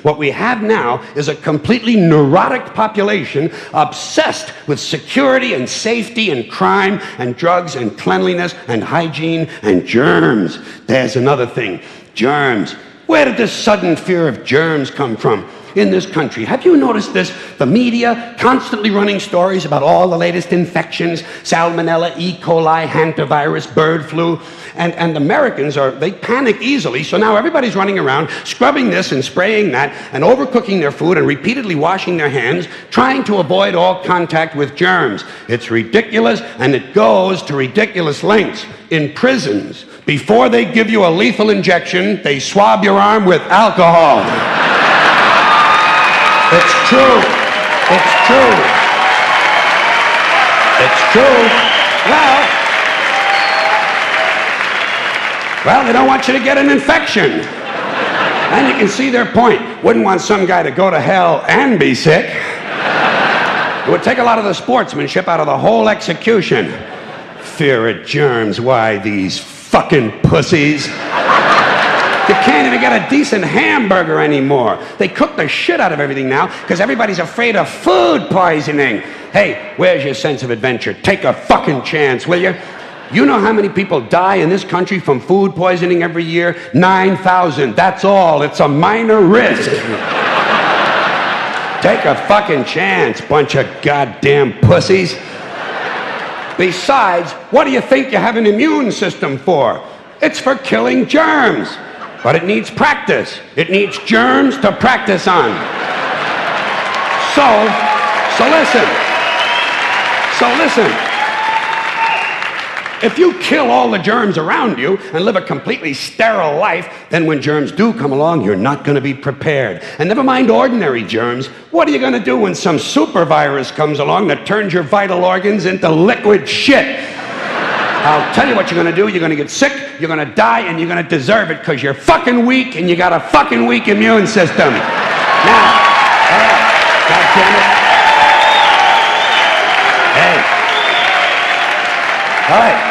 What we have now is a completely neurotic population obsessed with security and safety and crime and drugs and cleanliness and hygiene and germs. There's another thing, germs. Where did this sudden fear of germs come from in this country? Have you noticed this? The media constantly running stories about all the latest infections, salmonella, E. coli, hantavirus, bird flu, and Americans they panic easily, so now everybody's running around scrubbing this and spraying that and overcooking their food and repeatedly washing their hands, trying to avoid all contact with germs. It's ridiculous, and it goes to ridiculous lengths. In prisons, before they give you a lethal injection, they swab your arm with alcohol. It's true. It's true. It's true. Well, they don't want you to get an infection. And you can see their point. Wouldn't want some guy to go to hell and be sick. It would take a lot of the sportsmanship out of the whole execution. Fear of germs. Why, these fucking pussies. You can't even get a decent hamburger anymore. They cook the shit out of everything now because everybody's afraid of food poisoning. Hey, where's your sense of adventure? Take a fucking chance, will you? You know how many people die in this country from food poisoning every year? 9,000. That's all. It's a minor risk. Take a fucking chance, bunch of goddamn pussies. Besides, what do you think you have an immune system for? It's for killing germs. But it needs practice. It needs germs to practice on. So listen. If you kill all the germs around you and live a completely sterile life, then when germs do come along, you're not going to be prepared. And never mind ordinary germs, what are you going to do when some super virus comes along that turns your vital organs into liquid shit? I'll tell you what you're going to do. You're going to get sick, you're going to die, and you're going to deserve it because you're fucking weak and you got a fucking weak immune system. Now, all right, God damn it. Hey. All right.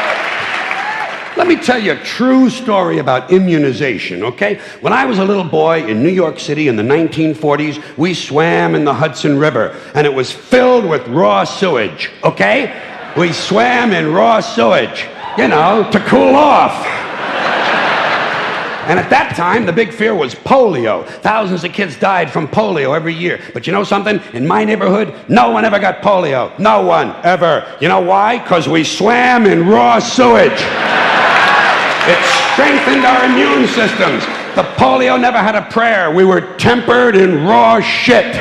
Let me tell you a true story about immunization, okay? When I was a little boy in New York City in the 1940s, we swam in the Hudson River, and it was filled with raw sewage, okay? We swam in raw sewage, to cool off. And at that time, the big fear was polio. Thousands of kids died from polio every year. But you know something? In my neighborhood, no one ever got polio. No one, ever. You know why? Because we swam in raw sewage. It strengthened our immune systems. The polio never had a prayer. We were tempered in raw shit.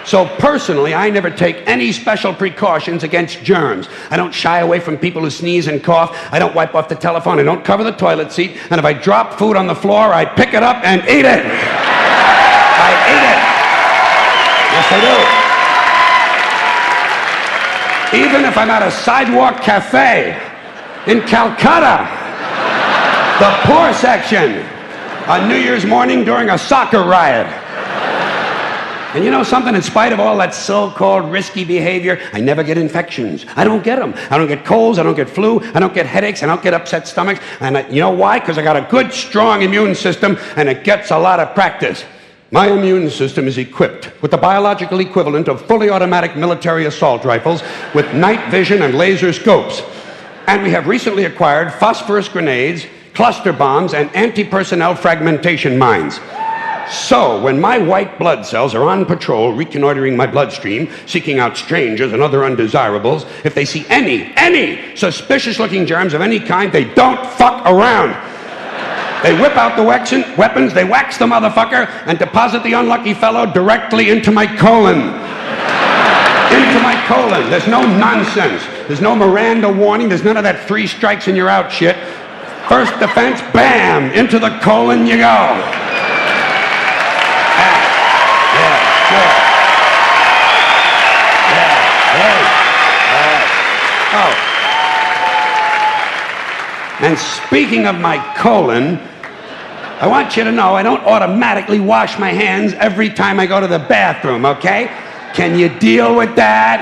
So personally, I never take any special precautions against germs. I don't shy away from people who sneeze and cough. I don't wipe off the telephone. I don't cover the toilet seat. And if I drop food on the floor, I pick it up and eat it. I eat it. Yes, I do. Even if I'm at a sidewalk cafe in Calcutta, the poor section, on New Year's morning during a soccer riot. And you know something? In spite of all that so-called risky behavior, I never get infections. I don't get them. I don't get colds. I don't get flu. I don't get headaches. I don't get upset stomachs. And you know why? Because I got a good, strong immune system, and it gets a lot of practice. My immune system is equipped with the biological equivalent of fully automatic military assault rifles with night vision and laser scopes. And we have recently acquired phosphorus grenades, cluster bombs, and anti-personnel fragmentation mines. So, when my white blood cells are on patrol, reconnoitering my bloodstream, seeking out strangers and other undesirables, if they see any suspicious-looking germs of any kind, they don't fuck around. They whip out the weapons, they wax the motherfucker, and deposit the unlucky fellow directly into my colon. Into my colon. There's no nonsense. There's no Miranda warning. There's none of that 3 strikes and you're out shit. First defense, bam, into the colon you go. And speaking of my colon, I want you to know I don't automatically wash my hands every time I go to the bathroom, okay? Can you deal with that?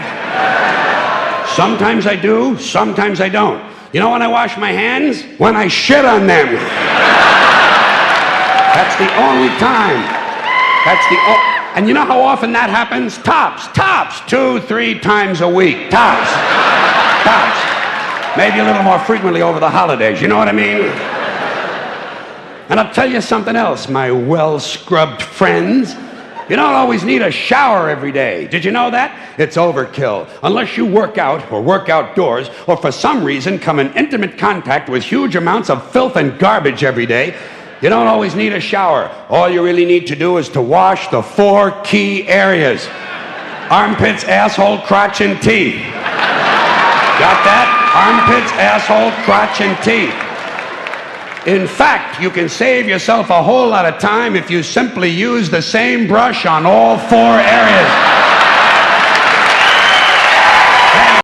Sometimes I do, sometimes I don't. You know when I wash my hands? When I shit on them. That's the only time. And you know how often that happens? Tops. 2, 3 times a week. Tops. Maybe a little more frequently over the holidays. You know what I mean? And I'll tell you something else, my well-scrubbed friends. You don't always need a shower every day. Did you know that? It's overkill. Unless you work out or work outdoors or for some reason come in intimate contact with huge amounts of filth and garbage every day, you don't always need a shower. All you really need to do is to wash the 4 key areas. Armpits, asshole, crotch, and teeth. Got that? Armpits, asshole, crotch, and teeth. In fact, you can save yourself a whole lot of time if you simply use the same brush on all 4 areas.